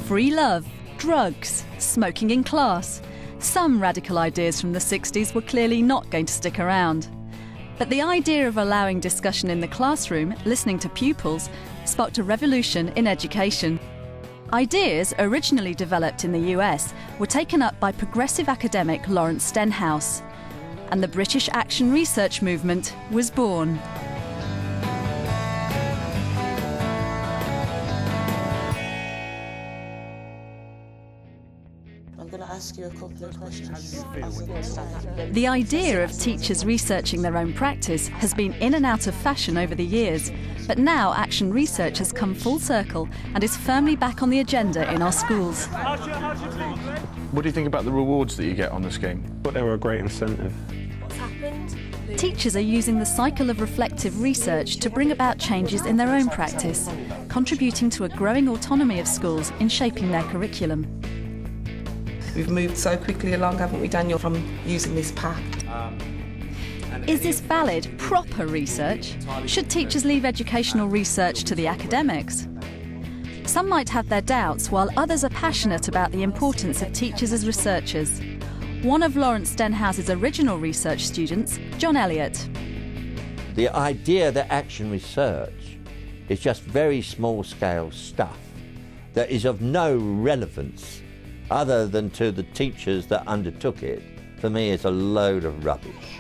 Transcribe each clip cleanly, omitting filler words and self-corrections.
Free love, drugs, smoking in class. Some radical ideas from the 60s were clearly not going to stick around. But the idea of allowing discussion in the classroom, listening to pupils, sparked a revolution in education. Ideas originally developed in the US were taken up by progressive academic Lawrence Stenhouse, and the British Action Research Movement was born. I'm going to ask you a couple of questions. The idea of teachers researching their own practice has been in and out of fashion over the years, but now action research has come full circle and is firmly back on the agenda in our schools. What do you think about the rewards that you get on the scheme? But they were a great incentive. Teachers are using the cycle of reflective research to bring about changes in their own practice, contributing to a growing autonomy of schools in shaping their curriculum. We've moved so quickly along, haven't we, Daniel, from using this pack? Is this valid, proper research? Should teachers leave educational research to the academics? Some might have their doubts, while others are passionate about the importance of teachers as researchers. One of Lawrence Stenhouse's original research students, John Elliott. The idea that action research is just very small-scale stuff that is of no relevance other than to the teachers that undertook it, for me, is a load of rubbish.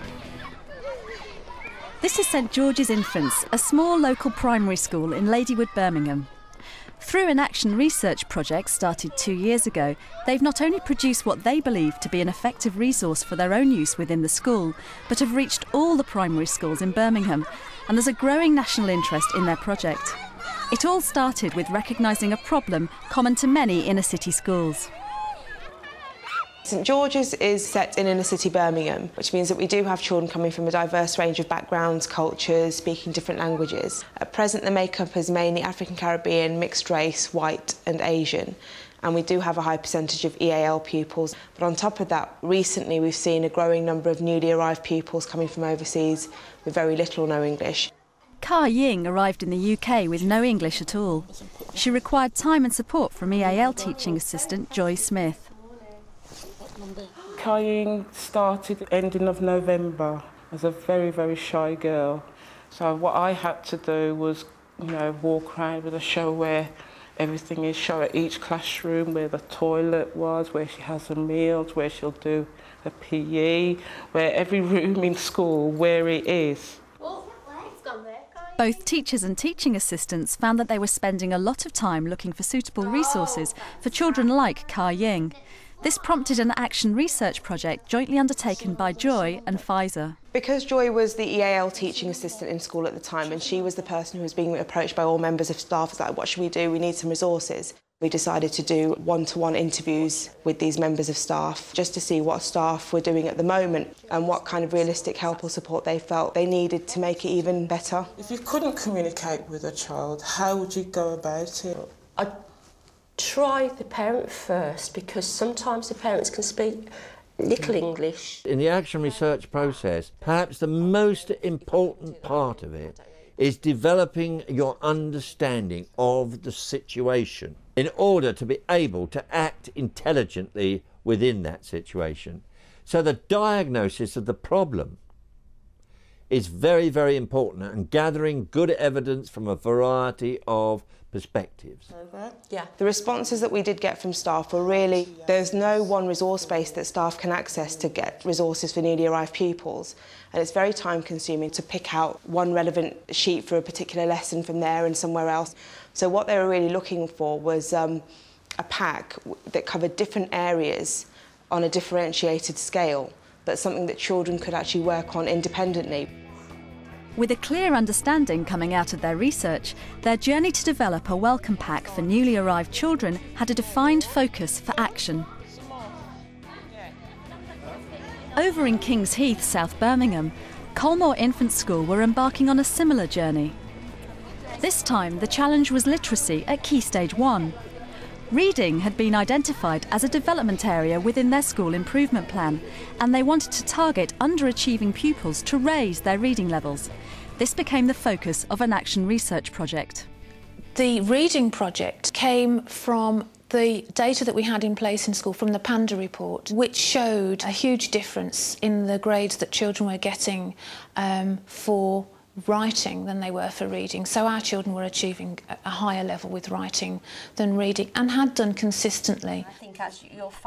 This is St George's Infants, a small local primary school in Ladywood, Birmingham. Through an action research project started 2 years ago, they've not only produced what they believe to be an effective resource for their own use within the school, but have reached all the primary schools in Birmingham, and there's a growing national interest in their project. It all started with recognising a problem common to many inner-city schools. St George's is set in inner-city Birmingham, which means that we do have children coming from a diverse range of backgrounds, cultures, speaking different languages. At present, the makeup is mainly African Caribbean, mixed race, white and Asian, and we do have a high percentage of EAL pupils. But on top of that, recently we've seen a growing number of newly arrived pupils coming from overseas with very little or no English. Ka Ying arrived in the UK with no English at all. She required time and support from EAL teaching assistant Joy Smith. Ka Ying started ending of November as a very, very shy girl. So what I had to do was, walk around with a show where everything is, show her each classroom, where the toilet was, where she has her meals, where she'll do her PE, where every room in school, where it is. Both teachers and teaching assistants found that they were spending a lot of time looking for suitable resources for children like Ka Ying. This prompted an action research project jointly undertaken by Joy and Pfizer. Because Joy was the EAL teaching assistant in school at the time, and she was the person who was being approached by all members of staff, it's like, what should we do? We need some resources. We decided to do one-to-one interviews with these members of staff just to see what staff were doing at the moment and what kind of realistic help or support they felt they needed to make it even better. If you couldn't communicate with a child, how would you go about it? I'd try the parent first, because sometimes the parents can speak little English. In the action research process, perhaps the most important part of it is developing your understanding of the situation in order to be able to act intelligently within that situation. So the diagnosis of the problem is very, very important, and gathering good evidence from a variety of perspectives. Yeah. The responses that we did get from staff were really, there's no one resource base that staff can access to get resources for newly arrived pupils, and it's very time consuming to pick out one relevant sheet for a particular lesson from there and somewhere else. So what they were really looking for was a pack that covered different areas on a differentiated scale, but something that children could actually work on independently. With a clear understanding coming out of their research, their journey to develop a welcome pack for newly arrived children had a defined focus for action. Over in Kings Heath, South Birmingham, Colmore Infant School were embarking on a similar journey. This time, the challenge was literacy at Key Stage 1. Reading had been identified as a development area within their school improvement plan, and they wanted to target underachieving pupils to raise their reading levels. This became the focus of an action research project. The reading project came from the data that we had in place in school from the PANDA report, which showed a huge difference in the grades that children were getting for writing than they were for reading. So our children were achieving a higher level with writing than reading, and had done consistently.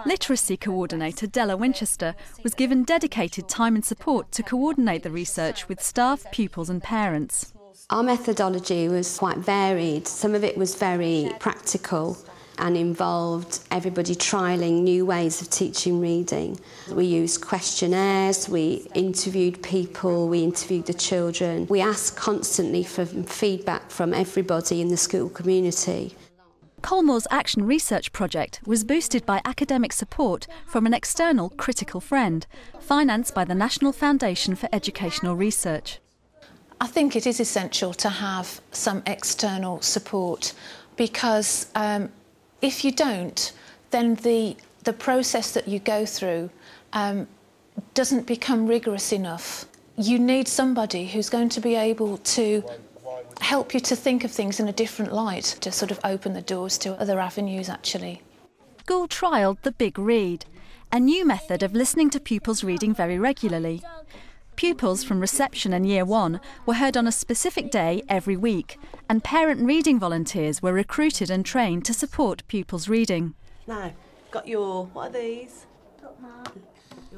Literacy coordinator Della Winchester was given dedicated time and support to coordinate the research with staff, pupils and parents. Our methodology was quite varied. Some of it was very practical and involved everybody trialling new ways of teaching reading. We used questionnaires, we interviewed people, we interviewed the children. We asked constantly for feedback from everybody in the school community. Colmore's Action Research project was boosted by academic support from an external critical friend, financed by the National Foundation for Educational Research. I think it is essential to have some external support, because if you don't, then the process that you go through doesn't become rigorous enough. You need somebody who's going to be able to help you to think of things in a different light, to sort of open the doors to other avenues, actually. School trialled the Big Read, a new method of listening to pupils reading very regularly. Pupils from reception and Year 1 were heard on a specific day every week, and parent reading volunteers were recruited and trained to support pupils' reading. Now, got your, what are these?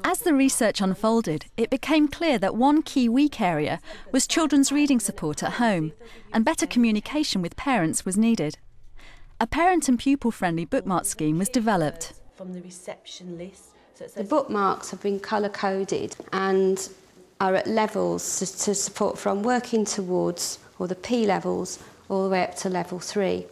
As the research unfolded, it became clear that one key weak area was children's reading support at home, and better communication with parents was needed. A parent and pupil-friendly bookmark scheme was developed. From the reception list. So the bookmarks have been colour-coded and are at levels to support from working towards, or the P levels, all the way up to level 3.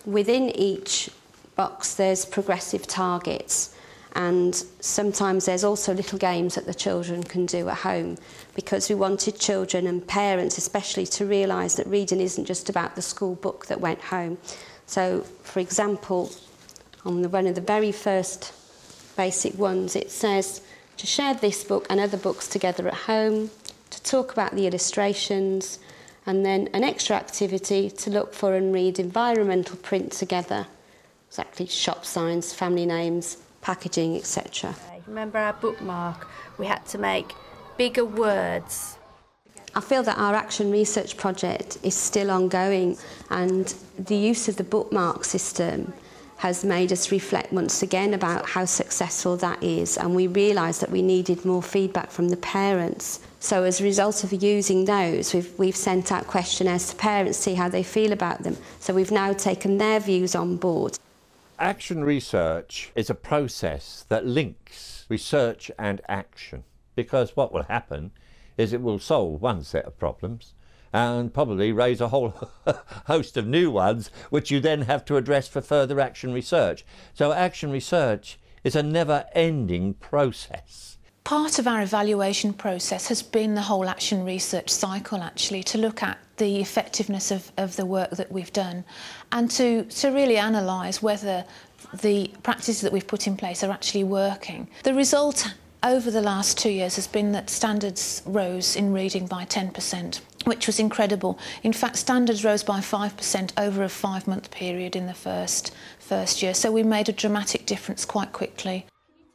Within each box there's progressive targets, and sometimes there's also little games that the children can do at home, because we wanted children and parents especially to realise that reading isn't just about the school book that went home. So, for example, on one of the very first basic ones, it says to share this book and other books together at home, to talk about the illustrations, and then an extra activity to look for and read environmental print together, exactly shop signs, family names, packaging, etc. Remember our bookmark? We had to make bigger words. I feel that our Action Research project is still ongoing, and the use of the bookmark system has made us reflect once again about how successful that is, and we realised that we needed more feedback from the parents. So as a result of using those, we've sent out questionnaires to parents to see how they feel about them. So we've now taken their views on board. Action research is a process that links research and action, because what will happen is it will solve one set of problems and probably raise a whole host of new ones which you then have to address for further action research. So action research is a never-ending process. Part of our evaluation process has been the whole action research cycle, actually, to look at the effectiveness of the work that we've done, and to really analyse whether the practices that we've put in place are actually working. The result over the last 2 years has been that standards rose in reading by 10%, which was incredible. In fact, standards rose by 5% over a 5-month period in the first year, so we made a dramatic difference quite quickly.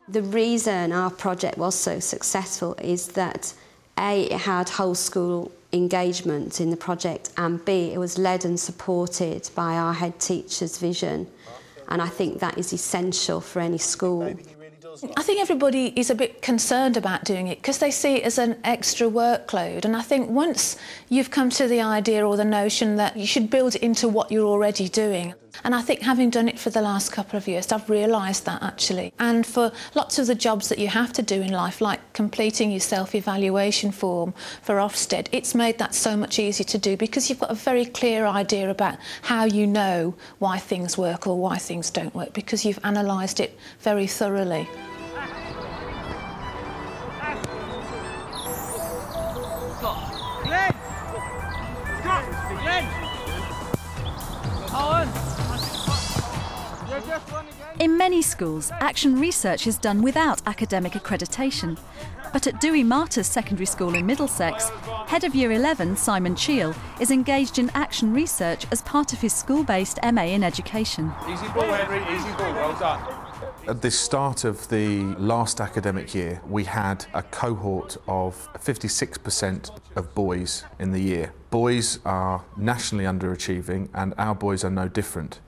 The reason our project was so successful is that A, it had whole school engagement in the project, and B, it was led and supported by our head teacher's vision, and I think that is essential for any school. I think everybody is a bit concerned about doing it because they see it as an extra workload, and I think once you've come to the idea or the notion that you should build it into what you're already doing, and I think having done it for the last couple of years, I've realised that actually. And for lots of the jobs that you have to do in life, like completing your self-evaluation form for Ofsted, it's made that so much easier to do because you've got a very clear idea about how you know why things work or why things don't work, because you've analysed it very thoroughly. In many schools, action research is done without academic accreditation, But at Dewey Martyrs Secondary School in Middlesex, Head of Year 11, Simon Cheel, is engaged in action research as part of his school-based MA in Education. Easy ball, Henry, easy ball, well done. At the start of the last academic year, we had a cohort of 56% of boys in the year. Boys are nationally underachieving, and our boys are no different.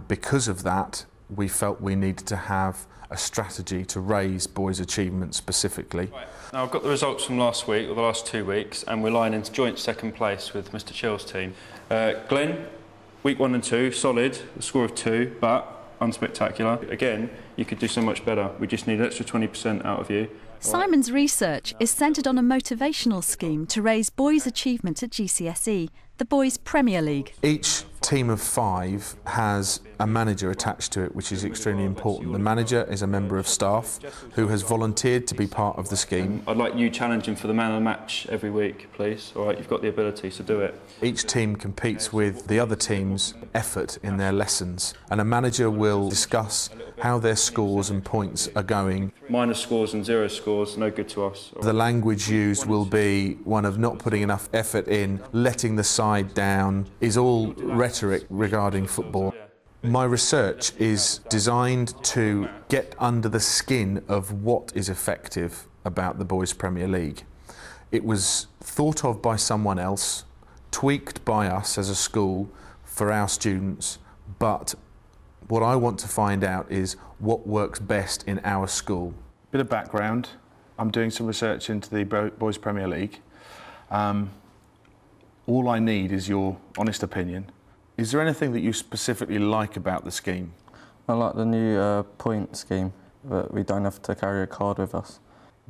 Because of that, we felt we needed to have a strategy to raise boys' achievement specifically. Now, I've got the results from last week, or the last 2 weeks, and we're lying in joint second place with Mr. Cheel's team. Glenn, week 1 and 2, solid, a score of 2, but unspectacular. Again, you could do so much better. We just need an extra 20% out of you. Simon's research is centred on a motivational scheme to raise boys' achievement at GCSE, the Boys Premier League. Each team of 5 has a manager attached to it, which is extremely important. The manager is a member of staff who has volunteered to be part of the scheme. I'd like you challenging for the man of the match every week, please. All right, you've got the ability, so do it. Each team competes with the other team's effort in their lessons, and a manager will discuss how their scores and points are going. Minus scores and 0 scores, no good to us. The language used will be one of not putting enough effort in, letting the side down, is all rhetoric regarding football. My research is designed to get under the skin of what is effective about the Boys Premier League. It was thought of by someone else, tweaked by us as a school for our students, but what I want to find out is what works best in our school. Bit of background, I'm doing some research into the Boys Premier League. All I need is your honest opinion. Is there anything that you specifically like about the scheme? I like the new point scheme, but we don't have to carry a card with us.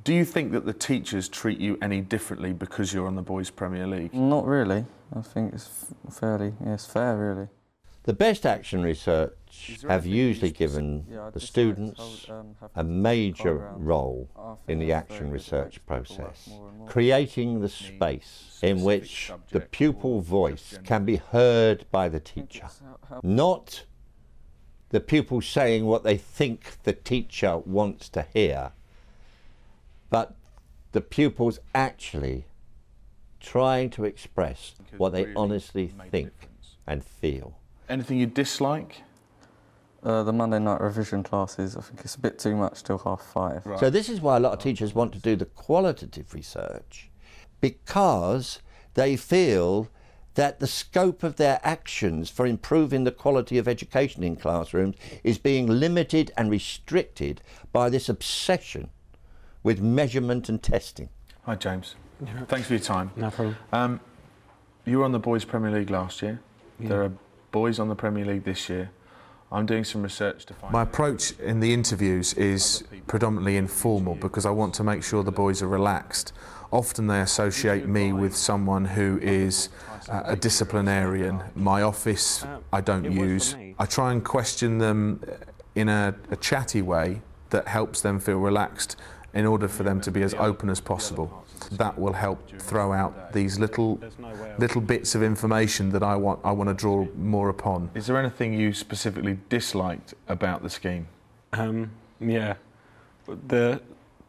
Do you think that the teachers treat you any differently because you're on the Boys Premier League? Not really. I think it's fair really. The best action research have usually given the students a major role in the action research process, creating the space in which the pupil voice can be heard by the teacher, not the pupil saying what they think the teacher wants to hear, but the pupils actually trying to express what they honestly think and feel. Anything you dislike? The Monday night revision classes, I think it's a bit too much till 5:30. Right. So this is why a lot of teachers want to do the qualitative research, because they feel that the scope of their actions for improving the quality of education in classrooms is being limited and restricted by this obsession with measurement and testing. Hi James, thanks for your time. No problem. You were on the Boys Premier League last year. Yeah. There are boys on the Premier League this year. I'm doing some research to find... My approach in the interviews is predominantly informal because I want to make sure the boys are relaxed. Often they associate me with someone who is a disciplinarian. My office I don't use. I try and question them in a chatty way that helps them feel relaxed in order for them to be as open as possible. That will help throw out these little bits of information that I want to draw more upon. Is there anything you specifically disliked about the scheme? Yeah, the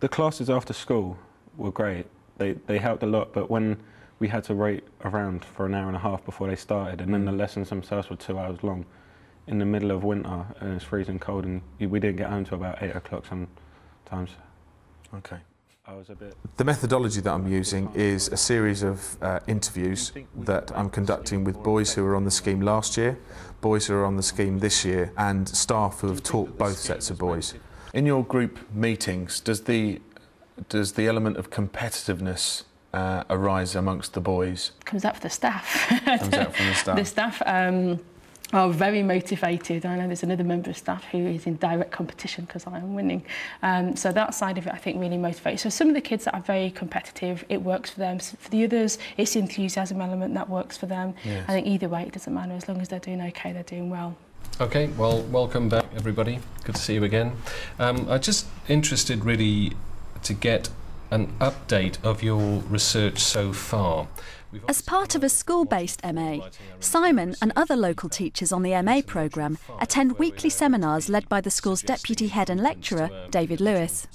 classes after school were great. They helped a lot, but when we had to wait around for an hour and a half before they started, and then the lessons themselves were 2 hours long, in the middle of winter, and it's freezing cold, and we didn't get home till about 8 o'clock sometimes. Okay. I was a bit... The methodology that I'm using is a series of interviews that I'm conducting with boys who were on the scheme last year, boys who are on the scheme this year, and staff who have taught both sets of boys. In your group meetings, does the element of competitiveness arise amongst the boys? Comes out from the staff. Comes out from the staff. The staff are very motivated. I know there's another member of staff who is in direct competition because I am winning. So that side of it, I think, really motivates. So some of the kids that are very competitive, it works for them. So for the others, it's the enthusiasm element that works for them. Yes. I think either way, it doesn't matter. As long as they're doing okay, they're doing well. Okay, well, welcome back, everybody. Good to see you again. I'm just interested, really, to get an update of your research so far. As part of a school-based MA, Simon and other local teachers on the MA programme attend weekly seminars led by the school's deputy head and lecturer, David Lewis.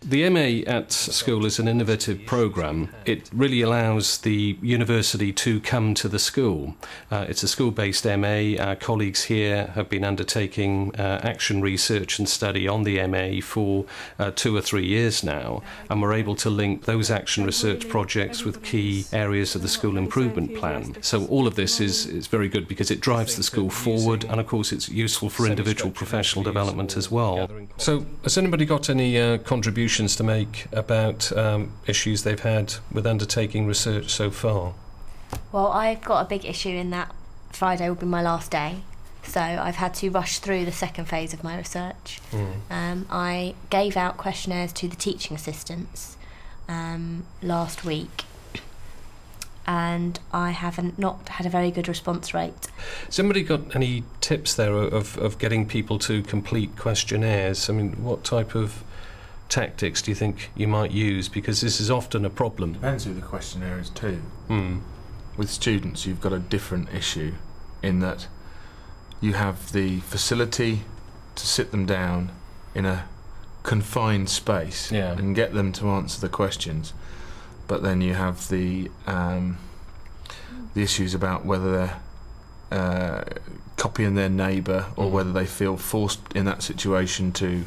The MA at school is an innovative programme. It really allows the university to come to the school. It's a school-based MA. Our colleagues here have been undertaking action research and study on the MA for 2 or 3 years now, and we're able to link those action research projects with key areas of the school improvement plan. So all of this is very good because it drives the school forward, and of course it's useful for individual professional development as well. So has anybody got any contributions to make about issues they've had with undertaking research so far? Well, I've got a big issue in that Friday will be my last day, so I've had to rush through the second phase of my research. I gave out questionnaires to the teaching assistants last week, and I haven't not had a very good response rate. Somebody got any tips there of getting people to complete questionnaires? I mean, what type of tactics do you think you might use? Because this is often a problem. Depends who the questionnaire is too. With students, you've got a different issue in that you have the facility to sit them down in a confined space and get them to answer the questions, but then you have the issues about whether they're copying their neighbour or whether they feel forced in that situation to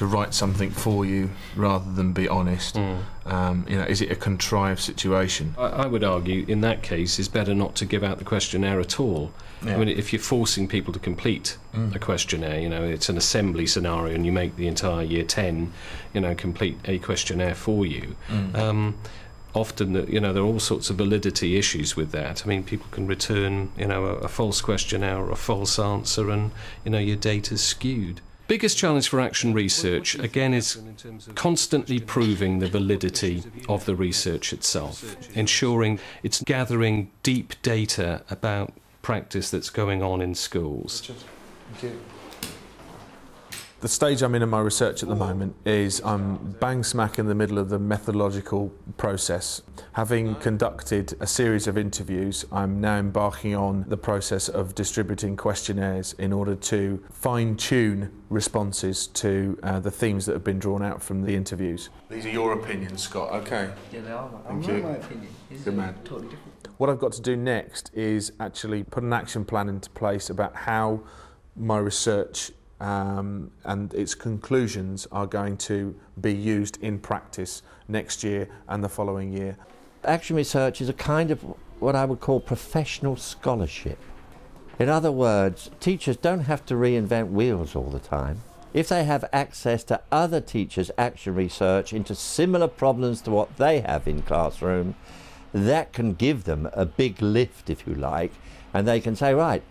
write something for you rather than be honest. You know, is it a contrived situation? I would argue in that case it's better not to give out the questionnaire at all. I mean, if you're forcing people to complete a questionnaire, you know, it's an assembly scenario and you make the entire year 10, you know, complete a questionnaire for you. Often, you know, there are all sorts of validity issues with that. I mean, people can return, you know, a false questionnaire or a false answer, and, you know, your data's skewed. Biggest challenge for action research, again, is constantly proving the validity of the research itself, ensuring it's gathering deep data about practice that's going on in schools. Thank you. The stage I'm in my research at the moment is I'm bang smack in the middle of the methodological process. Having conducted a series of interviews, I'm now embarking on the process of distributing questionnaires in order to fine-tune responses to the themes that have been drawn out from the interviews. These are your opinions, Scott. Okay. Yeah, they are. Thank you. My opinion. Good man. Totally different. What I've got to do next is actually put an action plan into place about how my research and its conclusions are going to be used in practice next year and the following year. Action research is a kind of what I would call professional scholarship. In other words, teachers don't have to reinvent wheels all the time. If they have access to other teachers' action research into similar problems to what they have in classroom, that can give them a big lift, if you like, and they can say, right,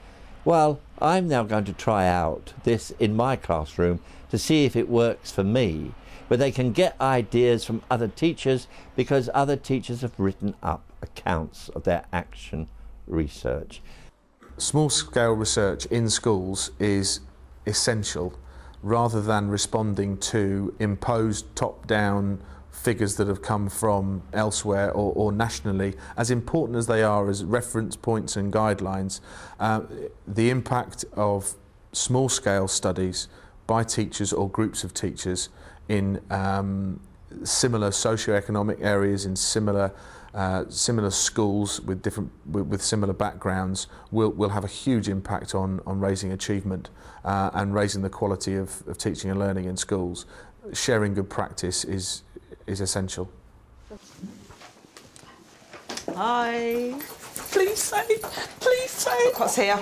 well, I'm now going to try out this in my classroom to see if it works for me. But they can get ideas from other teachers because other teachers have written up accounts of their action research. Small-scale research in schools is essential rather than responding to imposed top-down figures that have come from elsewhere or nationally. As important as they are as reference points and guidelines, the impact of small-scale studies by teachers or groups of teachers in similar socio-economic areas, in similar schools with similar backgrounds will have a huge impact on raising achievement and raising the quality of teaching and learning in schools. Sharing good practice is essential. Hi. Please say. What's here?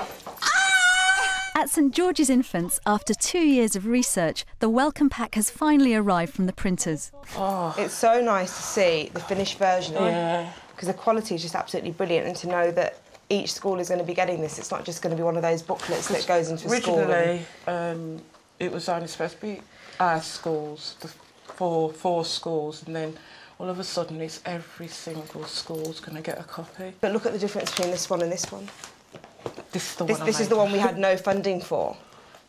At St George's Infants, after 2 years of research, the welcome pack has finally arrived from the printers. Oh. It's so nice to see the finished version. Because the quality is just absolutely brilliant, and to know that each school is going to be getting this. It's not just going to be one of those booklets that goes into a school. Originally, it was only supposed to be our schools, the four schools, and then all of a sudden it's every single school's going to get a copy. But look at the difference between this one and this one. This is the one. This is the one we had no funding for.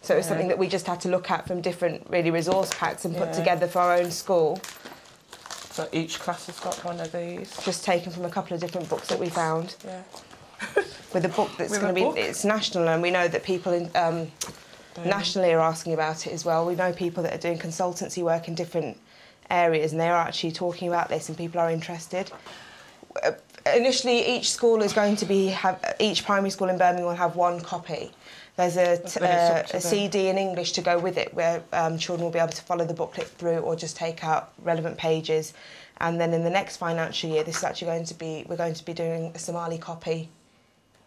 So it was something that we just had to look at from different resource packs and put together for our own school. So each class has got one of these. Just taken from a couple of different books that we found. Yeah. With a book that's going to be, it's national, and we know that people nationally are asking about it as well. We know people that are doing consultancy work in different areas, and they are actually talking about this, and people are interested. Initially, each school is going to be each primary school in Birmingham will have one copy. There's a CD in English to go with it, where children will be able to follow the booklet through or just take out relevant pages. And then in the next financial year, this is actually we're going to be doing a Somali copy.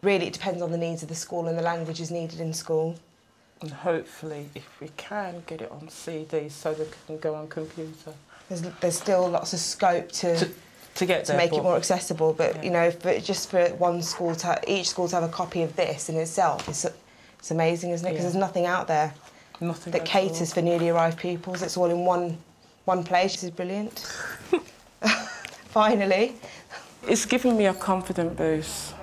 Really, it depends on the needs of the school and the languages needed in school. And hopefully, if we can get it on CD so they can go on computer. There's still lots of scope to make it more accessible, but you know, just for one school each school to have a copy of this in itself, it's amazing, isn't it? Because there's nothing out there that caters for newly arrived pupils. It's all in one place. This is brilliant. Finally, it's given me a confident boost.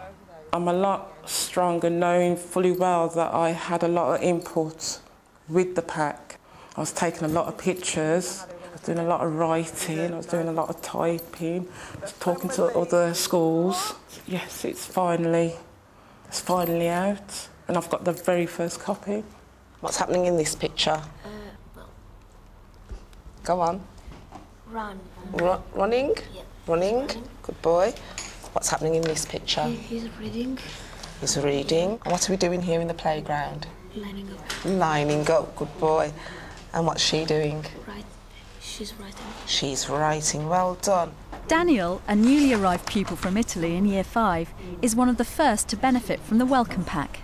I'm a lot stronger knowing fully well that I had a lot of input with the pack. I was taking a lot of pictures, I was doing a lot of writing, I was doing a lot of typing, I was talking to other schools. Yes, it's finally out, and I've got the very first copy. What's happening in this picture? Go on. Run. Running? Yeah. Running? Good boy. What's happening in this picture? He's reading. He's reading. And what are we doing here in the playground? Lining up. Lining up, good boy. And what's she doing? Right. She's writing. She's writing, well done. Daniel, a newly arrived pupil from Italy in Year 5, is one of the first to benefit from the Welcome Pack.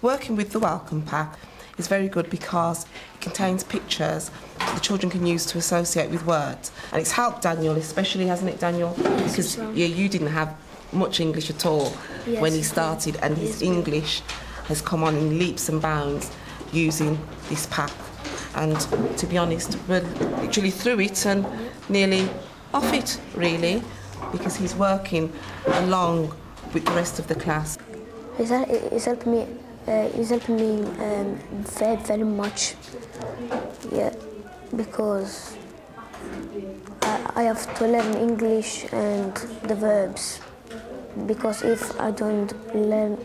Working with the Welcome Pack is very good because it contains pictures the children can use to associate with words. And it's helped Daniel, especially, hasn't it, Daniel? Because you didn't have much English at all when he started, and his English has come on in leaps and bounds using this pack. And to be honest, we're literally through it and nearly off it, really, because he's working along with the rest of the class. He's helped me very, very much. Yeah, because I have to learn English and the verbs. Because if I don't learn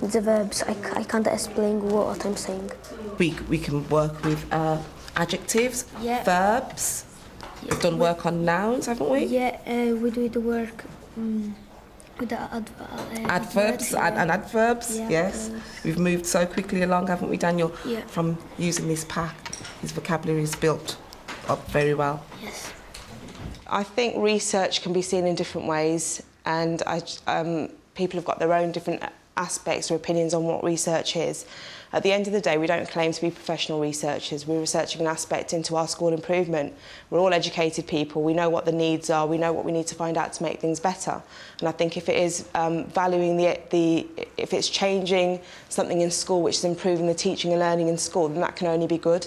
the verbs, I can't explain what I'm saying. We can work with adjectives, verbs. We've done work on nouns, haven't we? Yeah, we do the work with the adverbs and adverbs, yes. We've moved so quickly along, haven't we, Daniel? Yeah. From using this pack, his vocabulary is built up very well. Yes. I think research can be seen in different ways, and people have got their own different aspects or opinions on what research is. At the end of the day, we don't claim to be professional researchers. We're researching an aspect into our school improvement. We're all educated people. We know what the needs are. We know what we need to find out to make things better. And I think if it is valuing if it's changing something in school which is improving the teaching and learning in school, then that can only be good.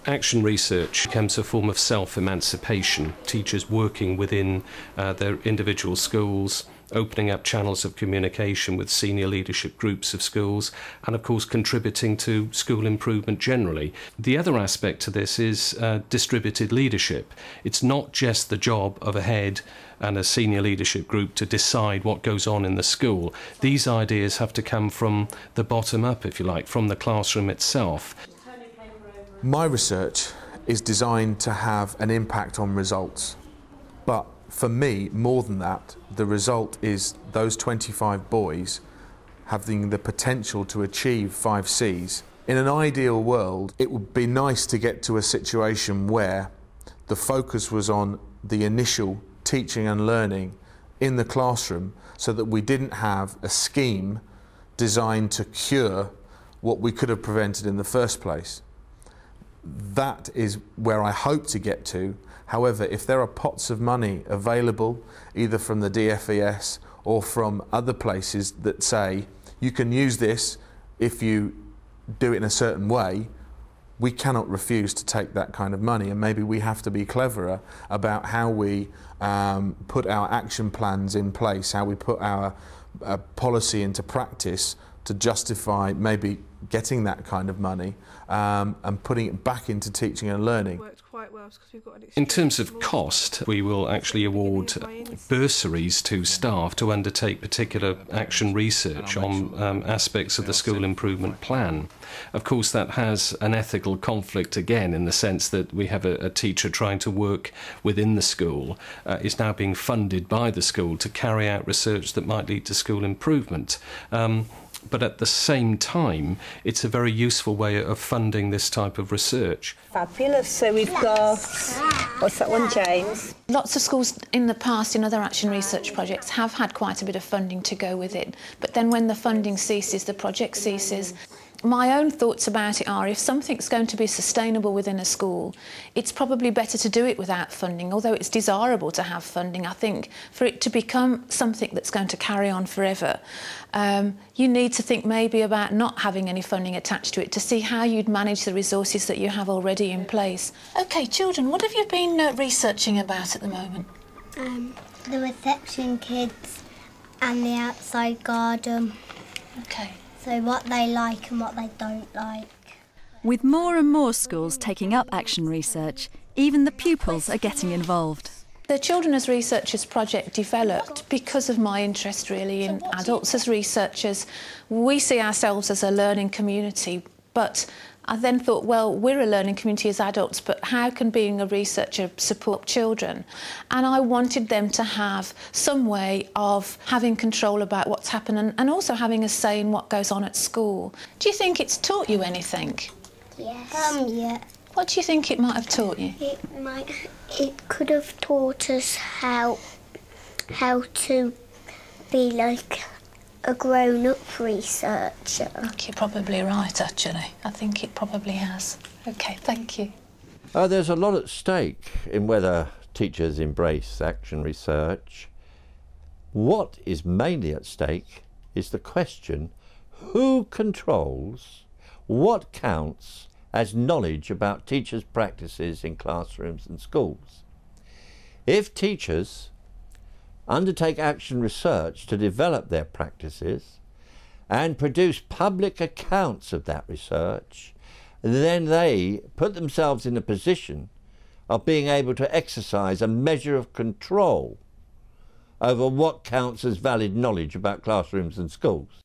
Action research becomes a form of self-emancipation, teachers working within their individual schools, opening up channels of communication with senior leadership groups of schools, and of course contributing to school improvement generally. The other aspect to this is distributed leadership. It's not just the job of a head and a senior leadership group to decide what goes on in the school. These ideas have to come from the bottom up, if you like, from the classroom itself. My research is designed to have an impact on results, but for me, more than that, the result is those 25 boys having the potential to achieve 5 Cs. In an ideal world, it would be nice to get to a situation where the focus was on the initial teaching and learning in the classroom, so that we didn't have a scheme designed to cure what we could have prevented in the first place. That is where I hope to get to. However, if there are pots of money available, either from the DFES or from other places that say, you can use this if you do it in a certain way, we cannot refuse to take that kind of money. And maybe we have to be cleverer about how we put our action plans in place, how we put our policy into practice to justify maybe getting that kind of money and putting it back into teaching and learning. Worked quite quite well because we've got an In terms of cost, we will actually award bursaries to staff to undertake particular action research on aspects of the school improvement plan. Of course, that has an ethical conflict again, in the sense that we have a teacher trying to work within the school, is now being funded by the school to carry out research that might lead to school improvement. But at the same time, it's a very useful way of funding this type of research. Fabulous. So we've got, what's that one, James? Lots of schools in the past in other action research projects have had quite a bit of funding to go with it. But then when the funding ceases, the project ceases. My own thoughts about it are, if something's going to be sustainable within a school, it's probably better to do it without funding. Although it's desirable to have funding, I think for it to become something that's going to carry on forever, you need to think maybe about not having any funding attached to it to see how you'd manage the resources that you have already in place. OK, children, what have you been researching about at the moment? The reception kids and the outside garden. OK. So what they like and what they don't like. With more and more schools taking up action research, even the pupils are getting involved. The Children as Researchers project developed because of my interest really in adults as researchers. We see ourselves as a learning community, but I then thought, well, we're a learning community as adults, but how can being a researcher support children? And I wanted them to have some way of having control about what's happening and also having a say in what goes on at school. Do you think it's taught you anything? Yes. Yeah. What do you think it might have taught you? It could have taught us how to be like a grown-up researcher. I think you're probably right, actually. I think it probably has. OK, thank you. There's a lot at stake in whether teachers embrace action research. What is mainly at stake is the question, who controls what counts as knowledge about teachers' practices in classrooms and schools? If teachers undertake action research to develop their practices and produce public accounts of that research, then they put themselves in a position of being able to exercise a measure of control over what counts as valid knowledge about classrooms and schools.